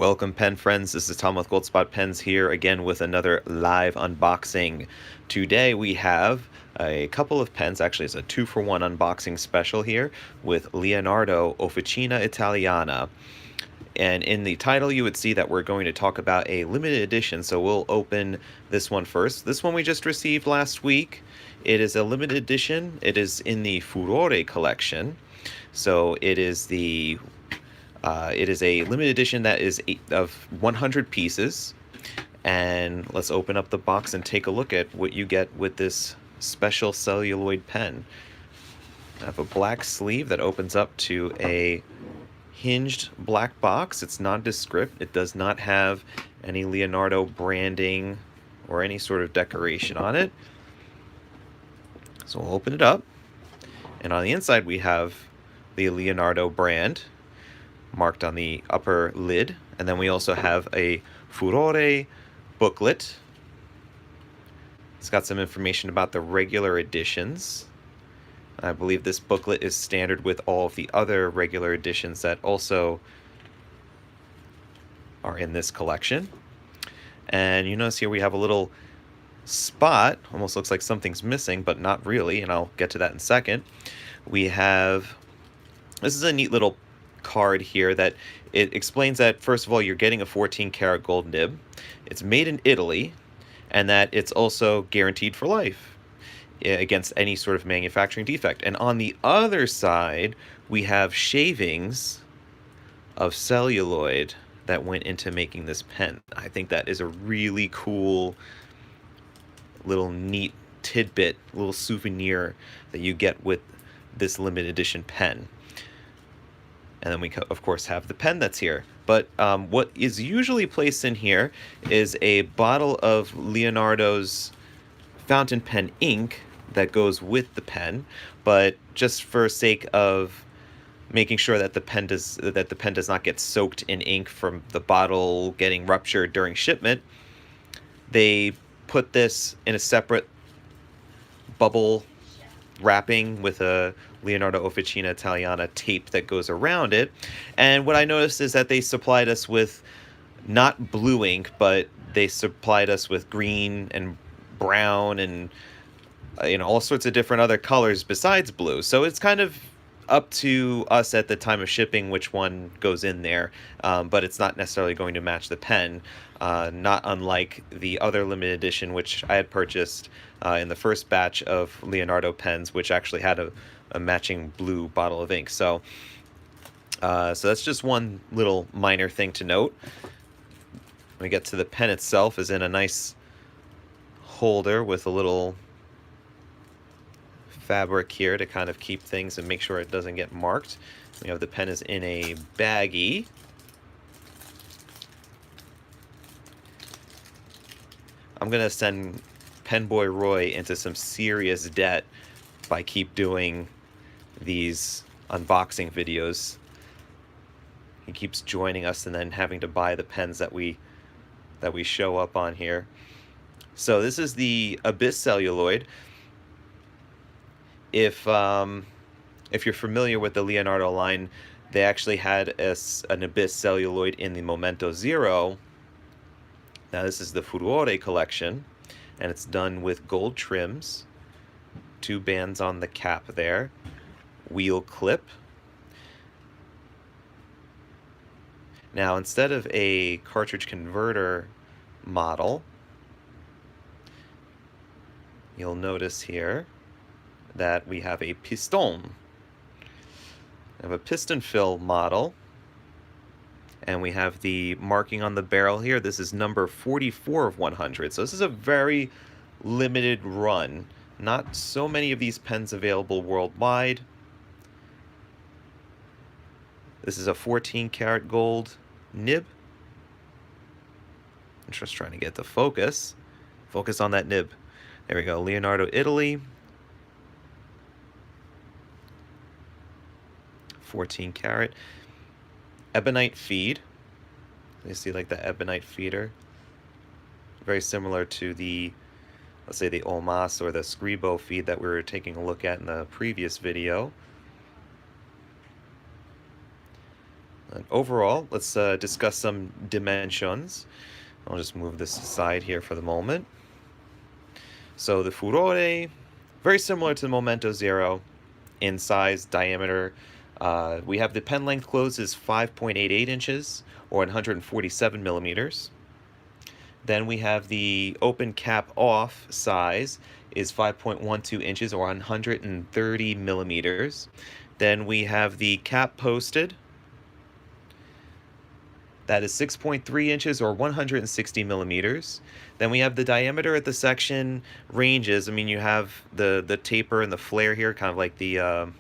Welcome pen friends, this is Tom with Goldspot Pens here again with another live unboxing. Today we have a couple of pens, actually it's a 2-for-1 unboxing special here with Leonardo Officina Italiana. And in the title you would see that we're going to talk about a limited edition, so we'll open this one first. This one we just received last week. It is a limited edition, it is in the Furore collection. So it is a limited edition that is of 100 pieces. And let's open up the box and take a look at what you get with this special celluloid pen. I have a black sleeve that opens up to a hinged black box. It's nondescript. It does not have any Leonardo branding or any sort of decoration on it. So we'll open it up. And on the inside we have the Leonardo brand marked on the upper lid, and then we also have a Furore booklet. It's got some information about the regular editions. I believe this booklet is standard with all of the other regular editions that also are in this collection. And you notice here we have a little spot, almost looks like something's missing, but not really, and I'll get to that in a second. This is a neat little card here that it explains that first of all you're getting a 14 karat gold nib, it's made in Italy, and that it's also guaranteed for life against any sort of manufacturing defect. And on the other side we have shavings of celluloid that went into making this pen. I think that is a really cool little neat tidbit, little souvenir that you get with this limited edition pen. And then we, of course, have the pen that's here. But what is usually placed in here is a bottle of Leonardo's fountain pen ink that goes with the pen. But just for sake of making sure that the pen does not get soaked in ink from the bottle getting ruptured during shipment, they put this in a separate bubble wrapping with a Leonardo Officina Italiana tape that goes around it. And what I noticed is that they supplied us with not blue ink, but they supplied us with green and brown and all sorts of different other colors besides blue. So it's kind of up to us at the time of shipping which one goes in there, but it's not necessarily going to match the pen, not unlike the other limited edition which I had purchased in the first batch of Leonardo pens, which actually had a matching blue bottle of ink. So that's just one little minor thing to note. When we get to the pen itself, is in a nice holder with a little fabric here to kind of keep things and make sure it doesn't get marked. We have the pen is in a baggie. I'm gonna send Penboy Roy into some serious debt by keep doing these unboxing videos. He keeps joining us and then having to buy the pens that we show up on here. So this is the Abyss Celluloid. If you're familiar with the Leonardo line, they actually had an Abyss Celluloid in the Momento Zero. Now this is the Furore collection, and it's done with gold trims, 2 bands on the cap there, wheel clip. Now instead of a cartridge converter model, you'll notice here that we have a piston. We have a piston-fill model, and we have the marking on the barrel here. This is number 44 of 100, so this is a very limited run. Not so many of these pens available worldwide. This is a 14 karat gold nib. I'm just trying to get the focus. Focus on that nib. There we go, Leonardo, Italy. 14 karat. Ebonite feed. You see like the ebonite feeder. Very similar to the, let's say, the Olmas or the Scribo feed that we were taking a look at in the previous video. And overall, let's discuss some dimensions. I'll just move this aside here for the moment. So the Furore, very similar to the Momento Zero in size, diameter. We have the pen length closed is 5.88 inches or 147 millimeters. Then we have the open cap off size is 5.12 inches or 130 millimeters. Then we have the cap posted. That is 6.3 inches or 160 millimeters. Then we have the diameter at the section ranges. I mean, you have the taper and the flare here, kind of like the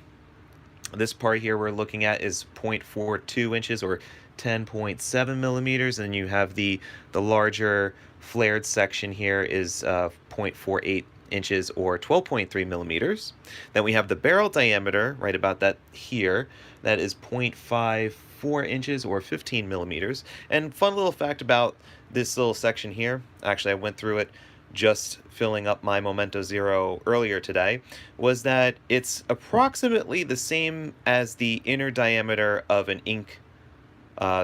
this part here we're looking at is 0.42 inches or 10.7 millimeters, and you have the larger flared section here is 0.48 inches or 12.3 millimeters. Then we have the barrel diameter right about that here, that is 0.54 inches or 15 millimeters. And fun little fact about this little section here, actually I went through it just filling up my Momento Zero earlier today, was that it's approximately the same as the inner diameter of an ink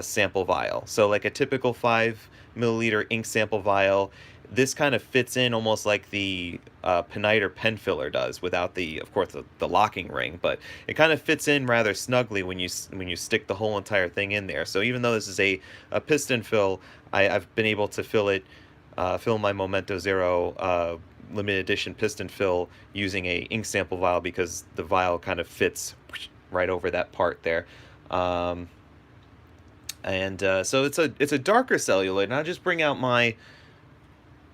sample vial. So like a typical 5 milliliter ink sample vial, this kind of fits in almost like the penite or pen filler does, without the, of course, the locking ring. But it kind of fits in rather snugly when you stick the whole entire thing in there. So even though this is a piston fill, I've been able to fill my Momento Zero limited edition piston fill using a ink sample vial, because the vial kind of fits right over that part there. So it's a darker celluloid, and I'll just bring out my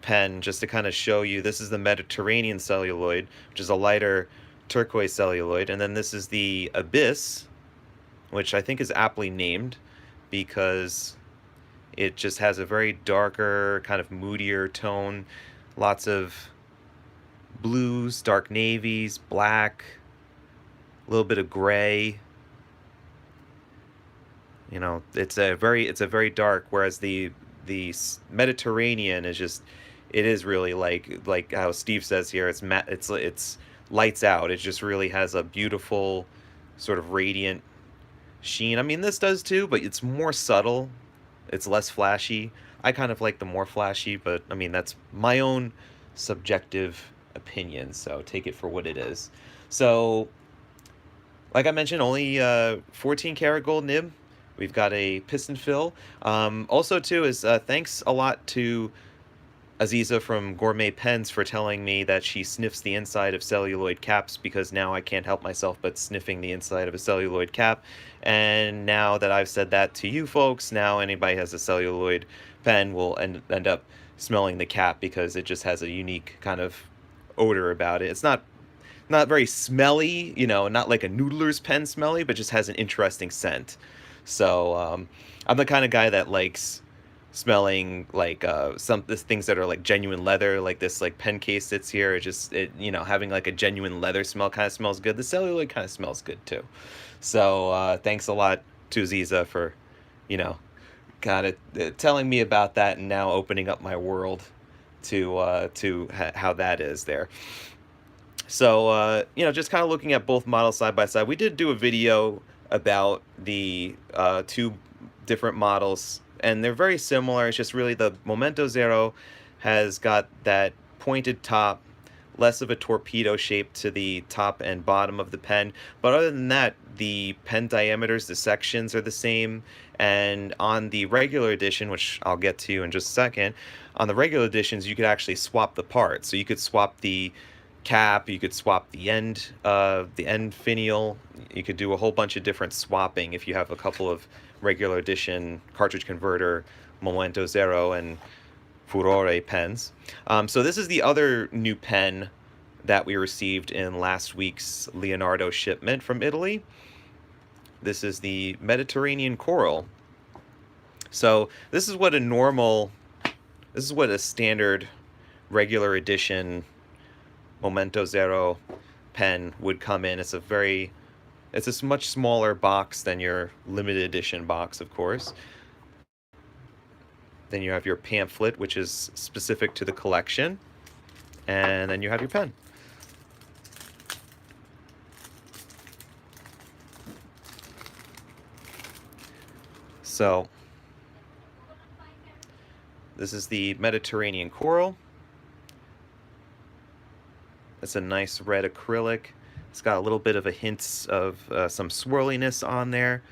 pen just to kind of show you. This is the Mediterranean celluloid, which is a lighter turquoise celluloid, and then this is the Abyss, which I think is aptly named because it just has a very darker, kind of moodier tone, lots of blues, dark navies, black, a little bit of gray. You know, it's a very dark, whereas the Mediterranean is just, it is really like how Steve says here, it's lights out. It just really has a beautiful sort of radiant sheen. I mean, this does too, but it's more subtle. It's less flashy. I kind of like the more flashy, but I mean, that's my own subjective opinion, so take it for what it is. So, like I mentioned, only 14 karat gold nib. We've got a piston fill. Also, too, is thanks a lot to Aziza from Gourmet Pens for telling me that she sniffs the inside of celluloid caps, because now I can't help myself but sniffing the inside of a celluloid cap. And now that I've said that to you folks, now anybody has a celluloid pen will end up smelling the cap, because it just has a unique kind of odor about it. It's not very smelly, you know, not like a noodler's pen smelly, but just has an interesting scent. So I'm the kind of guy that likes smelling like things that are like genuine leather, like this like pen case that's here. You know, having like a genuine leather smell kind of smells good. The celluloid kind of smells good too. So thanks a lot to Aziza for, you know, kind of telling me about that, and now opening up my world to how that is there. So you know, just kind of looking at both models side by side. We did do a video about the two different models, and they're very similar. It's just really the Momento Zero has got that pointed top, less of a torpedo shape to the top and bottom of the pen. But other than that, the pen diameters, the sections are the same. And on the regular edition, which I'll get to in just a second, on the regular editions, you could actually swap the parts. So you could swap the cap, you could swap the end finial, you could do a whole bunch of different swapping if you have a couple of regular edition cartridge converter Momento Zero and Furore pens. So this is the other new pen that we received in last week's Leonardo shipment from Italy. This is the Mediterranean Coral. So this is what a standard regular edition Momento Zero pen would come in. It's a much smaller box than your limited edition box, of course. Then you have your pamphlet, which is specific to the collection, and then you have your pen. So this is the Mediterranean coral. It's a nice red acrylic. It's got a little bit of a hint of some swirliness on there.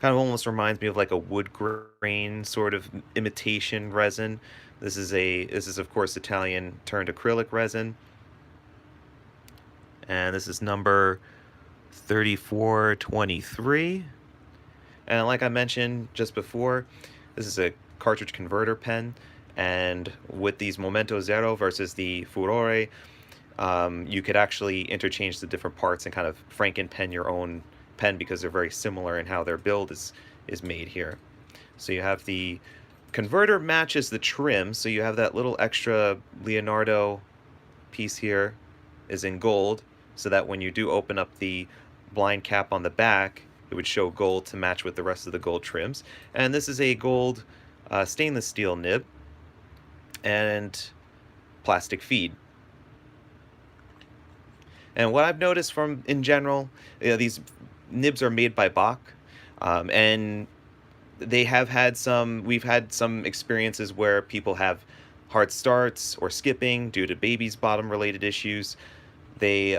Kind of almost reminds me of like a wood grain sort of imitation resin. This is of course Italian turned acrylic resin. And this is number 3423. And like I mentioned just before, this is a cartridge converter pen. And with these Momento Zero versus the Furore, you could actually interchange the different parts and kind of Franken pen your own pen because they're very similar in how their build is made here. So you have the converter matches the trim, so you have that little extra Leonardo piece here is in gold, so that when you do open up the blind cap on the back, it would show gold to match with the rest of the gold trims. And this is a gold stainless steel nib and plastic feed. And what I've noticed from in general, these nibs are made by Bach, and they have had we've had some experiences where people have hard starts or skipping due to baby's bottom related issues. They,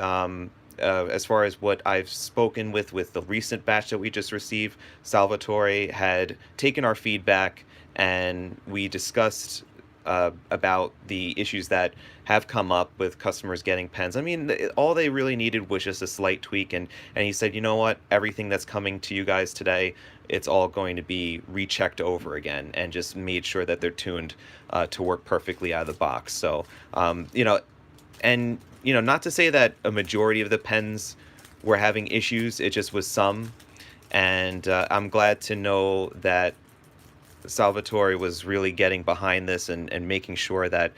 as far as what I've spoken with the recent batch that we just received, Salvatore had taken our feedback and we discussed about the issues that have come up with customers getting pens. I mean, all they really needed was just a slight tweak, and he said, you know what, everything that's coming to you guys today, it's all going to be rechecked over again, and just made sure that they're tuned to work perfectly out of the box. So, you know, and you know, not to say that a majority of the pens were having issues, it just was some, and I'm glad to know that Salvatore was really getting behind this and making sure that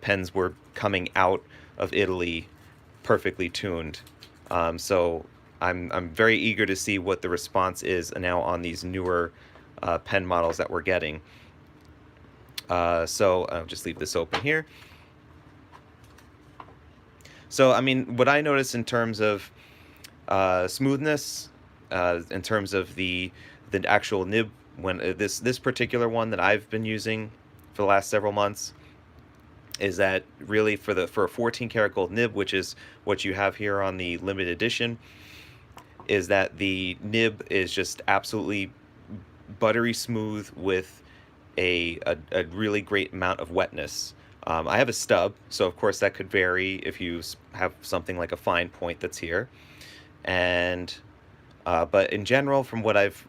pens were coming out of Italy perfectly tuned. So I'm very eager to see what the response is now on these newer pen models that we're getting. So I'll just leave this open here. So I mean, what I noticed in terms of smoothness, in terms of the actual nib, when this particular one that I've been using for the last several months, is that really for a 14 karat gold nib, which is what you have here on the limited edition, is that the nib is just absolutely buttery smooth with a really great amount of wetness. I have a stub, so of course that could vary if you have something like a fine point that's here. And but in general, from what I've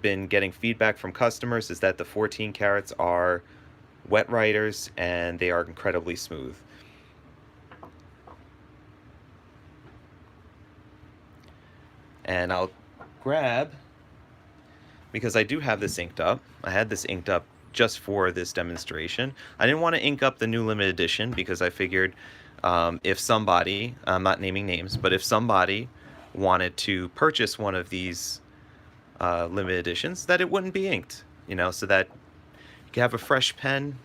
been getting feedback from customers, is that the 14 carats are wet writers and they are incredibly smooth. And I'll grab, because I do have this inked up. I had this inked up just for this demonstration. I didn't want to ink up the new limited edition because I figured if somebody, I'm not naming names, but if somebody wanted to purchase one of these limited editions, that it wouldn't be inked, you know, so that you can have a fresh pen,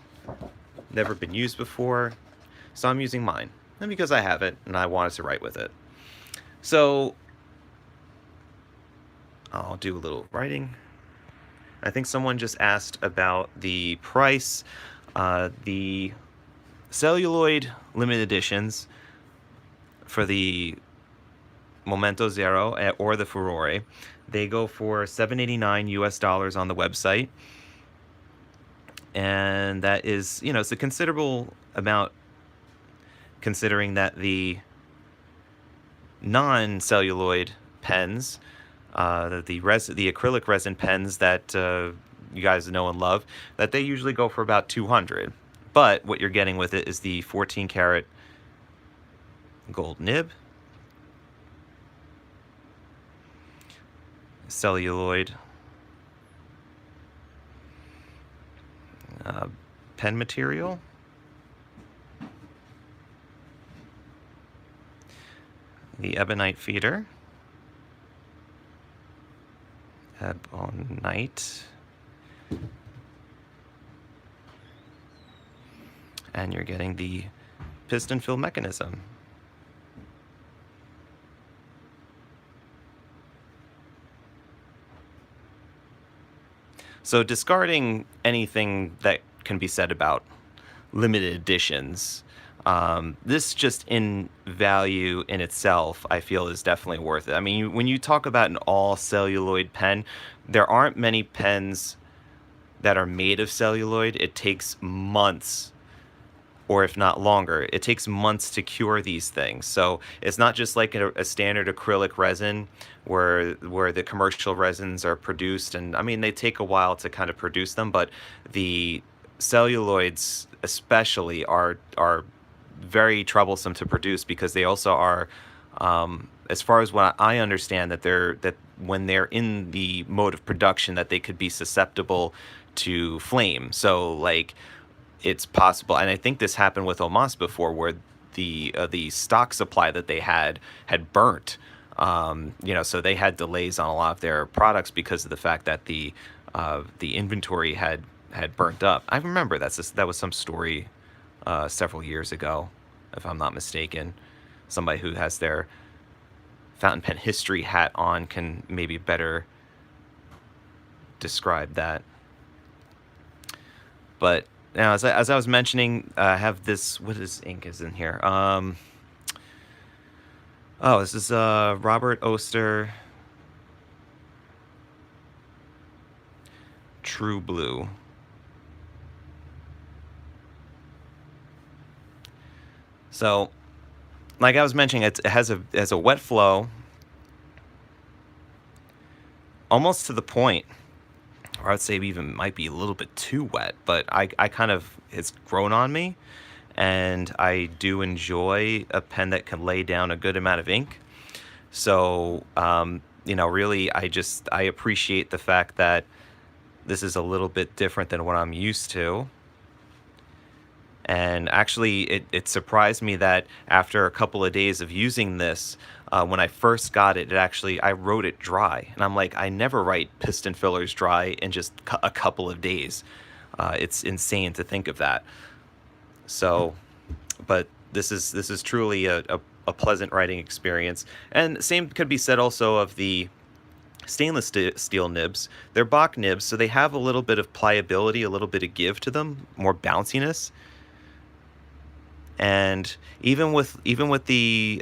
never been used before. So I'm using mine, and because I have it and I wanted to write with it. So I'll do a little writing. I think someone just asked about the price. The celluloid limited editions for the Momento Zero or the Furore, they go for $7.89 US on the website. And that is, you know, it's a considerable amount considering that the non-celluloid pens, the acrylic resin pens that you guys know and love, that they usually go for about $200. But what you're getting with it is the 14 karat gold nib, celluloid pen material, the ebonite feeder, ebonite, and you're getting the piston-fill mechanism. So discarding anything that can be said about limited editions, this just in value in itself, I feel is definitely worth it. I mean, when you talk about an all celluloid pen, there aren't many pens that are made of celluloid. It takes months, or if not longer, it takes months to cure these things. So it's not just like a standard acrylic resin where the commercial resins are produced, and I mean they take a while to kind of produce them, but the celluloids especially are very troublesome to produce because they also are, as far as what I understand, that when they're in the mode of production, that they could be susceptible to flame. So like it's possible, and I think this happened with Omas before, where the stock supply that they had burnt. So they had delays on a lot of their products because of the fact that the inventory had burnt up. I remember that was some story several years ago, if I'm not mistaken. Somebody who has their fountain pen history hat on can maybe better describe that. But now, as I was mentioning, I have this. What is ink is in here? This is Robert Oster True Blue. So, like I was mentioning, it has a wet flow, almost to the point, or I would say even might be a little bit too wet. But I kind of, it's grown on me, and I do enjoy a pen that can lay down a good amount of ink. So, really, I appreciate the fact that this is a little bit different than what I'm used to. And actually, it surprised me that after a couple of days of using this, when I first got it, I wrote it dry. And I'm like, I never write piston fillers dry in just a couple of days. It's insane to think of that. So, but this is truly a pleasant writing experience. And same could be said also of the stainless steel nibs. They're Bach nibs, so they have a little bit of pliability, a little bit of give to them, more bounciness. And even with the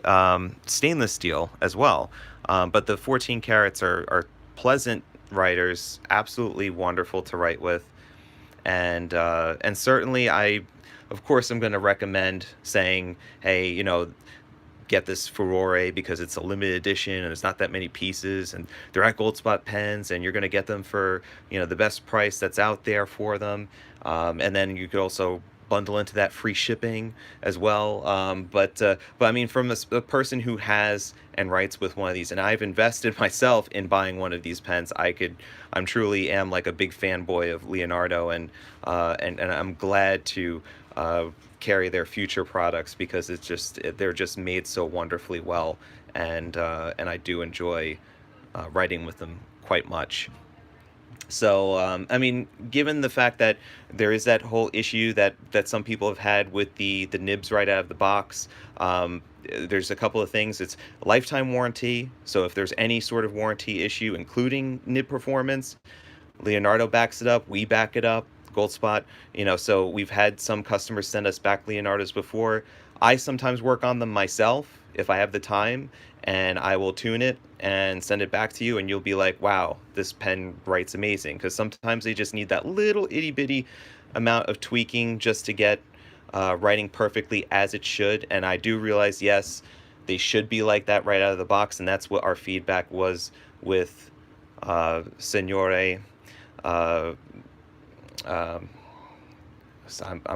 stainless steel as well. But the 14 carats are pleasant writers, absolutely wonderful to write with. And certainly of course, I'm going to recommend saying, hey, get this Furore because it's a limited edition and there's not that many pieces, and they're at Goldspot pens, and you're going to get them for the best price that's out there for them. And then you could also bundle into that free shipping as well. But I mean, from a person who has and writes with one of these, and I've invested myself in buying one of these pens, I'm truly am like a big fanboy of Leonardo, and I'm glad to carry their future products because they're just made so wonderfully well, and I do enjoy writing with them quite much. So, I mean, given the fact that there is that whole issue that some people have had with the nibs right out of the box, there's a couple of things. It's lifetime warranty. So if there's any sort of warranty issue, including nib performance, Leonardo backs it up. We back it up. Goldspot, so we've had some customers send us back Leonardos before. I sometimes work on them myself if I have the time, and I will tune it and send it back to you, and you'll be like, wow, this pen writes amazing. Because sometimes they just need that little itty bitty amount of tweaking just to get writing perfectly as it should. And I do realize, yes, they should be like that right out of the box, and that's what our feedback was with Signore. I'm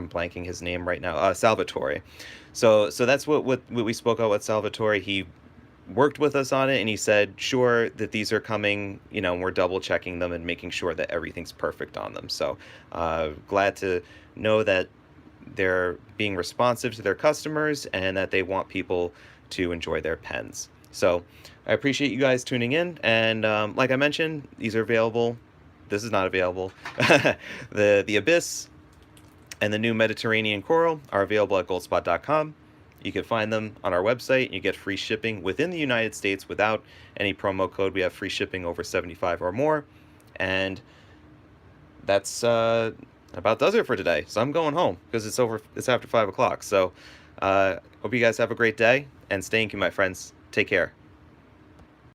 blanking his name right now. Salvatore. So that's what we spoke about with Salvatore. He worked with us on it, and he said, sure, that these are coming, and we're double checking them and making sure that everything's perfect on them. So glad to know that they're being responsive to their customers and that they want people to enjoy their pens. So I appreciate you guys tuning in. And like I mentioned, these are available. This is not available. The Abyss and the new Mediterranean Coral are available at goldspot.com. You can find them on our website, and you get free shipping within the United States without any promo code. We have free shipping over 75 or more. And that's about does it for today. So I'm going home because it's over. It's after 5 o'clock. So hope you guys have a great day and stay in, my friends. Take care.